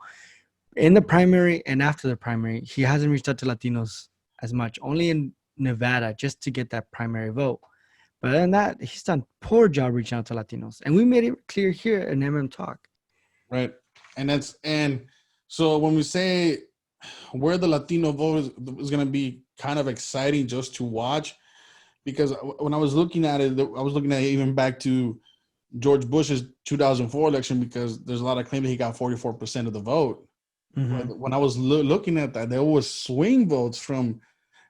In the primary and after the primary, he hasn't reached out to Latinos as much, only in Nevada, just to get that primary vote. But other than that, he's done a poor job reaching out to Latinos. And we made it clear here in MM Talk. Right. And so when we say where the Latino vote is going to be kind of exciting just to watch, because when I was looking at it, I was looking at it even back to George Bush's 2004 election, because there's a lot of claim that he got 44% of the vote. But when I was looking at that, there was swing votes from,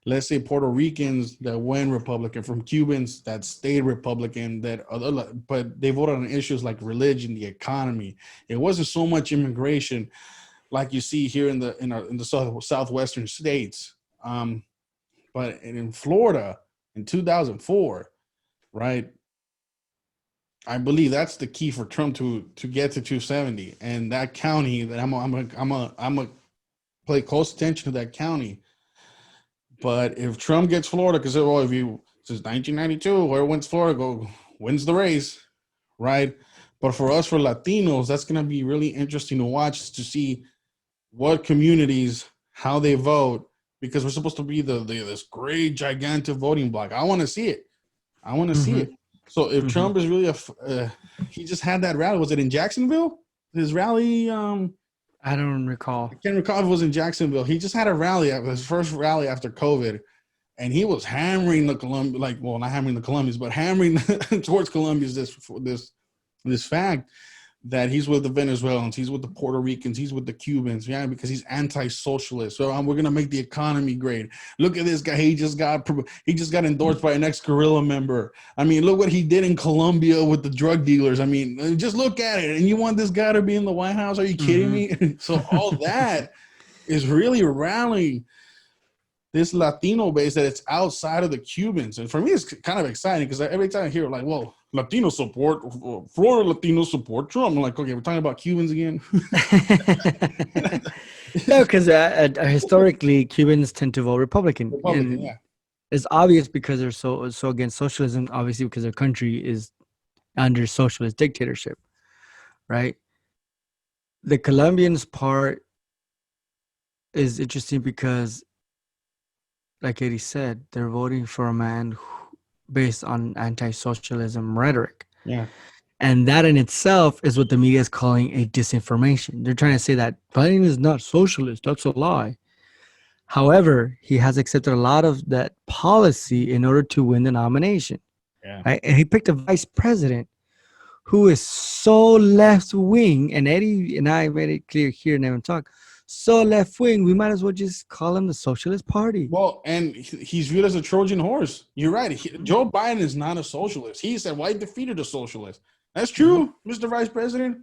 let's say, Puerto Ricans that went Republican, from Cubans that stayed Republican, but they voted on issues like religion, the economy. It wasn't so much immigration like you see here in the southwestern states. But in Florida in 2004, right, I believe that's the key for Trump to get to 270. And that county, that I'm gonna pay close attention to that county. But if Trump gets Florida, because if you since 1992, whoever wins Florida wins the race, right? But for us, for Latinos, that's going to be really interesting to watch, to see what communities, how they vote, because we're supposed to be this great, gigantic voting block. I want to see it. I want to see it. So if Trump is really he just had that rally. Was it in Jacksonville? His rally. I don't recall. I can't recall if it was in Jacksonville. He just had a rally, his first rally after COVID, and he was hammering the Colombians, not hammering the Colombians, but hammering towards Colombians this this fact that he's with the Venezuelans, he's with the Puerto Ricans, he's with the Cubans, yeah, because he's anti-socialist. So we're gonna make the economy great. Look at this guy; he just got endorsed by an ex-guerrilla member. I mean, look what he did in Colombia with the drug dealers. I mean, just look at it. And you want this guy to be in the White House? Are you kidding me? So all that is really rallying this Latino base that it's outside of the Cubans. And for me, it's kind of exciting because every time I hear like, well, Latino support, Florida Latino support Trump, I'm like, okay, we're talking about Cubans again. No, because historically, Cubans tend to vote Republican. And yeah. it's obvious because they're so against socialism, obviously because their country is under socialist dictatorship, right? The Colombians part is interesting because, like Eddie said, they're voting for a man based on anti-socialism rhetoric. Yeah. And that in itself is what the media is calling a disinformation. They're trying to say that Biden is not socialist. That's a lie. However, he has accepted a lot of that policy in order to win the nomination. Yeah. Right? And he picked a vice president who is so left-wing, and Eddie and I made it clear here in Evan Talk, so left-wing, we might as well just call him the Socialist Party. Well, and he's viewed as a Trojan horse. You're right. Joe Biden is not a socialist. He said, well, I defeated a socialist. That's true, Mr. Vice President.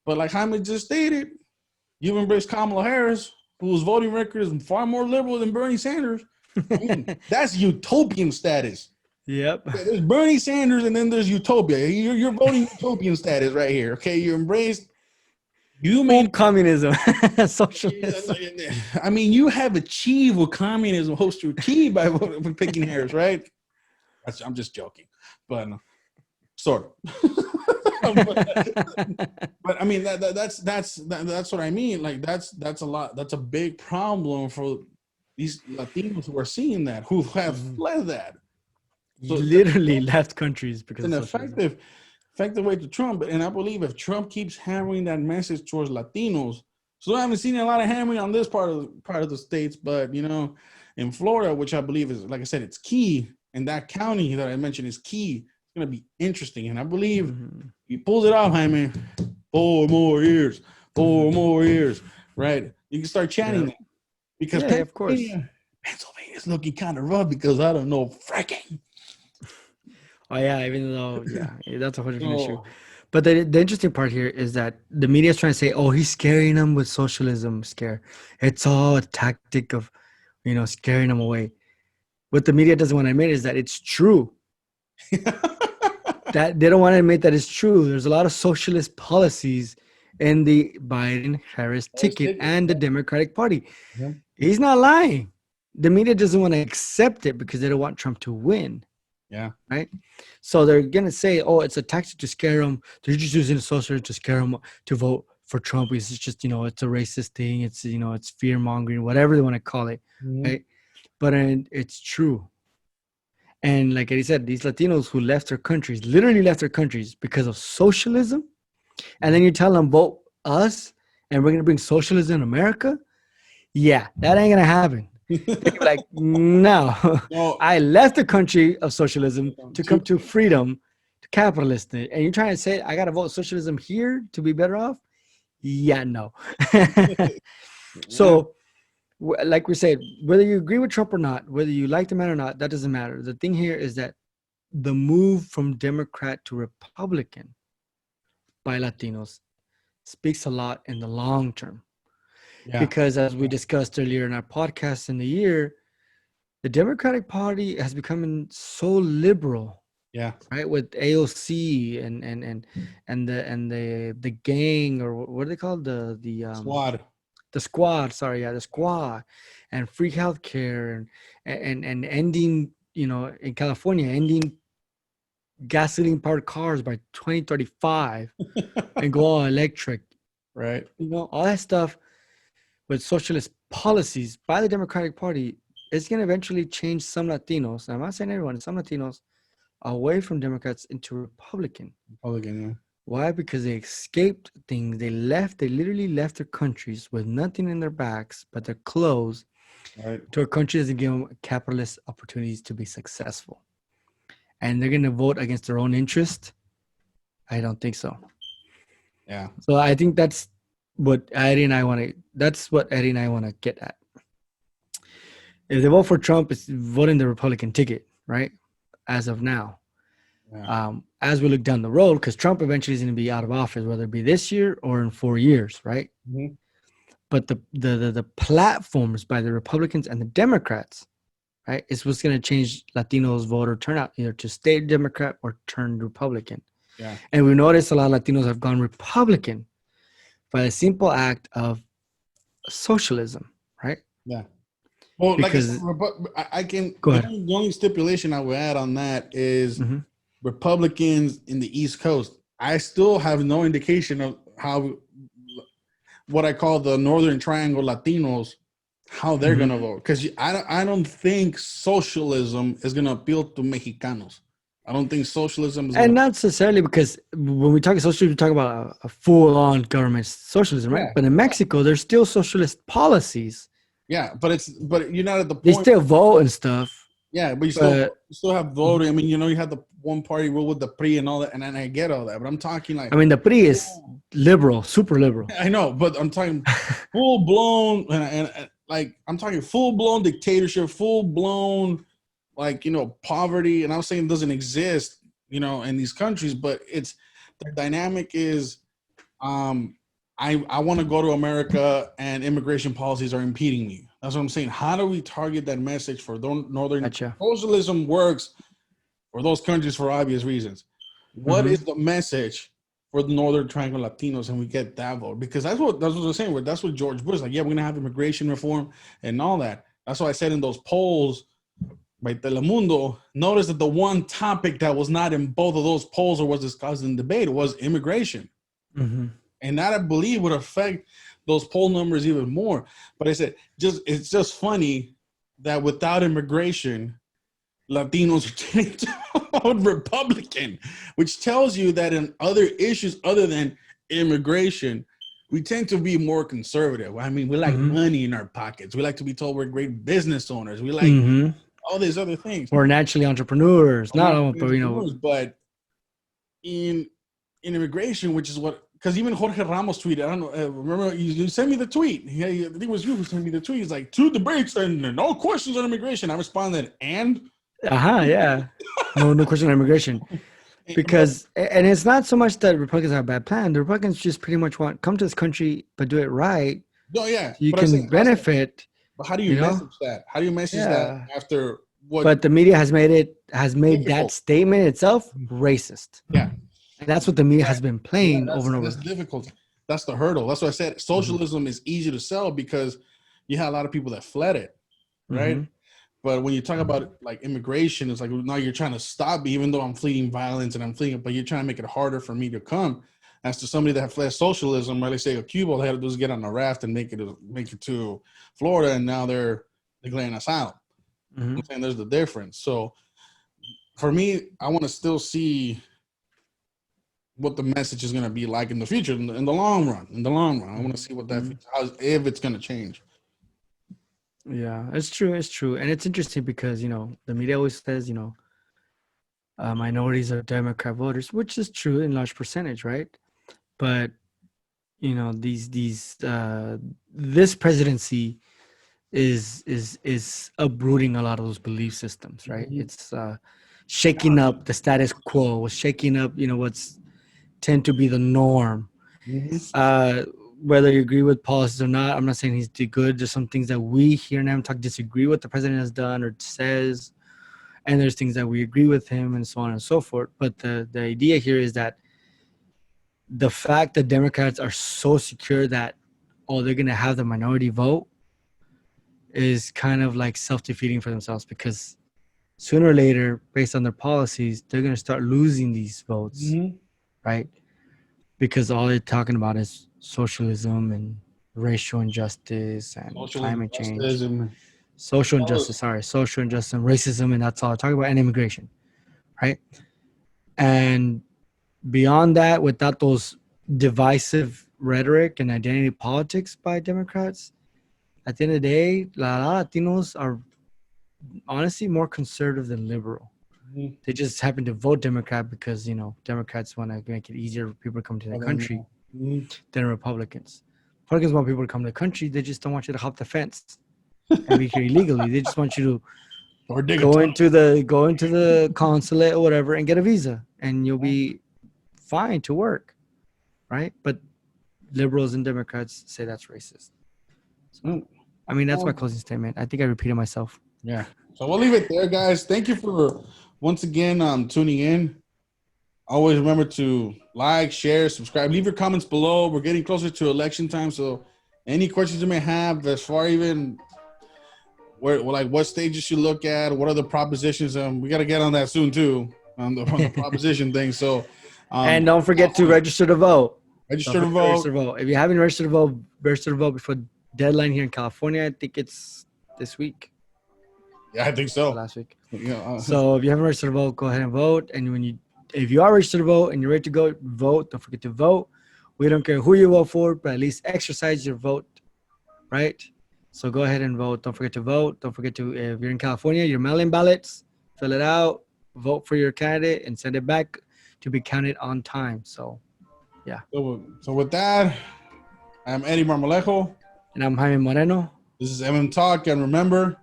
But like Jaime just stated, you've embraced Kamala Harris, whose voting record is far more liberal than Bernie Sanders. I mean, that's utopian status. Yep. There's Bernie Sanders and then there's utopia. You're voting utopian status right here. Okay, you embraced. You made communism, socialism. I mean, you have achieved what communism hopes to achieve by picking Harris, right? I'm just joking, but sort of. but I mean, that's what I mean. Like that's a lot. That's a big problem for these Latinos who are seeing that, who have fled that. So literally left countries because it's an effective way to Trump. And I believe if Trump keeps hammering that message towards Latinos, so I haven't seen a lot of hammering on this part of the states, but you know, in Florida, which I believe is, like I said, it's key, and that county that I mentioned is key. It's gonna be interesting, and I believe he pulls it off, Jaime. 4 more years, right? You can start chanting that because of course, Pennsylvania's looking kind of rough because I don't know fracking. Oh yeah, even though that's a whole different issue. But the interesting part here is that the media is trying to say, oh, he's scaring them with socialism scare. It's all a tactic of, scaring them away. What the media doesn't want to admit is that it's true. That they don't want to admit that it's true. There's a lot of socialist policies in the Biden-Harris ticket and the Democratic Party. Yeah. He's not lying. The media doesn't want to accept it because they don't want Trump to win. Yeah. Right. So they're going to say, oh, it's a tactic to scare them. They're just using the socialists to scare them to vote for Trump. It's just, it's a racist thing. It's, it's fear mongering, whatever they want to call it. Mm-hmm. Right. But it's true. And like Eddie said, these Latinos who left their countries, literally left their countries because of socialism. And then you tell them, vote us and we're going to bring socialism in America. Yeah, that ain't going to happen. They'd be like, no, I left the country of socialism to come to freedom, to capitalist. And you're trying to say I got to vote socialism here to be better off? Yeah, no. So, like we said, whether you agree with Trump or not, whether you like the man or not, that doesn't matter. The thing here is that the move from Democrat to Republican by Latinos speaks a lot in the long term. Yeah. Because as we discussed earlier in our podcast in the year, the Democratic Party has become so liberal. Yeah. Right. With AOC and the gang, or what are they called? The squad. The squad. Sorry, the squad, and free healthcare and ending, in California, ending gasoline powered cars by 2035 and go all electric. Right. All that stuff. With socialist policies by the Democratic Party, it's going to eventually change some Latinos. I'm not saying everyone, some Latinos away from Democrats into Republican. Yeah. Why? Because they escaped things. They literally left their countries with nothing in their backs but their clothes, right, to a country that give them capitalist opportunities to be successful. And they're going to vote against their own interest I don't think so. Yeah. So I think that's what Eddie and I want to. That's what Eddie and I want to get at. If they vote for Trump, it's voting the Republican ticket, right? As of now, Yeah. as we look down the road, because Trump eventually is going to be out of office, whether it be this year or in 4 years, right? Mhm. But the platforms by the Republicans and the Democrats, right, is what's going to change Latinos voter turnout, either to stay Democrat or turn Republican. Yeah. And we noticed a lot of Latinos have gone Republican by the simple act of socialism, right? Yeah. Well, like I said, Because I can. go The ahead. only stipulation I would add on that is Mhm. Republicans in the East Coast. I still have no indication of how what I call the Northern Triangle Latinos, how they're Mhm. gonna vote. Because I don't think socialism is gonna appeal to Mexicanos. I don't think socialism is And gonna. not necessarily because when we talk socialism, we talk about a full-on government socialism, right? Yeah. But in Mexico, there's still socialist policies. Yeah, but you're not at the They point. still vote and stuff. Yeah, but But you still have voting. I mean, you have the one party rule with the PRI and all that, and I get all that. But I'm talking like I mean, the PRI is liberal, super liberal. I know, but I'm talking full blown and like I'm talking full blown dictatorship, full blown like poverty. And I'm saying it doesn't exist, in these countries, but it's the dynamic is I want to go to America and immigration policies are impeding me. That's what I'm saying. How do we target that message for Northern Gotcha. socialism works for those countries for obvious reasons. What is the message for the Northern Triangle Latinos, and we get that vote? Because that's what I'm saying. That's what George Bush like. Yeah, we're gonna have immigration reform and all that. That's why I said in those polls by Telemundo, notice that the one topic that was not in both of those polls or was discussed in debate was immigration. Mm-hmm. And that I believe would affect those poll numbers even more. But I said, it's just funny that without immigration, Latinos are tending to vote Republican, which tells you that in other issues other than immigration, we tend to be more conservative. I mean, we like money in our pockets. We like to be told we're great business owners. We like all these other things. We're naturally entrepreneurs, not all, but But in immigration, which is what, because even Jorge Ramos tweeted, I don't know, remember you sent me the tweet. I think it was you who sent me the tweet. He's like, 2 debates and no questions on immigration. I responded, and? Yeah. No question on immigration. Because, and it's not so much that Republicans have a bad plan. The Republicans just pretty much want, come to this country, but do it right. No, yeah. So you can benefit. But how do you message that? How do you message that after what? But the media has made that statement itself racist. Yeah. And that's what the media has been playing over and over. That's difficult. That's the hurdle. That's why I said socialism is easy to sell because you had a lot of people that fled it, right? But when you talk about like immigration, it's like now you're trying to stop me, even though I'm fleeing violence and I'm fleeing, but you're trying to make it harder for me to come. As to somebody that fled socialism, right? They say Cuba, all they had to do is get on a raft and make it to Florida, and now they're declaring asylum. I'm saying there's the difference. So for me, I want to still see what the message is going to be like in the future, in the long run. I want to see what that if it's going to change. Yeah, it's true. And it's interesting because, the media always says, minorities are Democrat voters, which is true in large percentage, right? But, this presidency is uprooting a lot of those belief systems, right? It's shaking up the status quo, shaking up, what's tend to be the norm. Whether you agree with policies or not, I'm not saying he's too good. There's some things that we here in Talk disagree with the president has done or says, and there's things that we agree with him and so on and so forth. But the idea here is that the fact that Democrats are so secure that they're going to have the minority vote is kind of like self-defeating for themselves, because sooner or later, based on their policies, they're going to start losing these votes, right? Because all they're talking about is socialism and racial injustice and climate change. Social injustice and racism, and that's all I talk about, and immigration, right? And beyond that, without those divisive rhetoric and identity politics by Democrats, at the end of the day, a lot of Latinos are honestly more conservative than liberal. Mhm. They just happen to vote Democrat because, you know, Democrats want to make it easier for people to come to the country Mhm. than Republicans. Republicans want people to come to the country. They just don't want you to hop the fence and be here illegally. They just want you to Or dig a go tunnel. into the consulate or whatever and get a visa, and you'll be fine to work, right? But liberals and Democrats say that's racist. So, Mm. I mean, that's my closing statement. I think I repeated myself. Yeah. So we'll leave it there, guys. Thank you for once again tuning in. Always remember to like, share, subscribe, leave your comments below. We're getting closer to election time, so any questions you may have as far even where like what stage you should look at, what are the propositions? We got to get on that soon too on the proposition thing. So And don't forget to register to vote. register to vote. If you haven't registered to vote, register to vote before deadline here in California. I think it's this week, Yeah, I think so. last week. Yeah, So if you haven't registered to vote, go ahead and vote. And if you are registered to vote and you're ready to go vote, don't forget to vote. We don't care who you vote for, but at least exercise your vote, right? So go ahead and vote. Don't forget to vote. Don't forget to, if you're in California, your mail-in ballots, fill it out, vote for your candidate, and send it back to be counted on time. So, yeah. So with that, I'm Eddie Marmolejo. And I'm Jaime Moreno. This is MM Talk, and remember,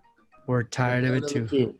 We're tired of it too.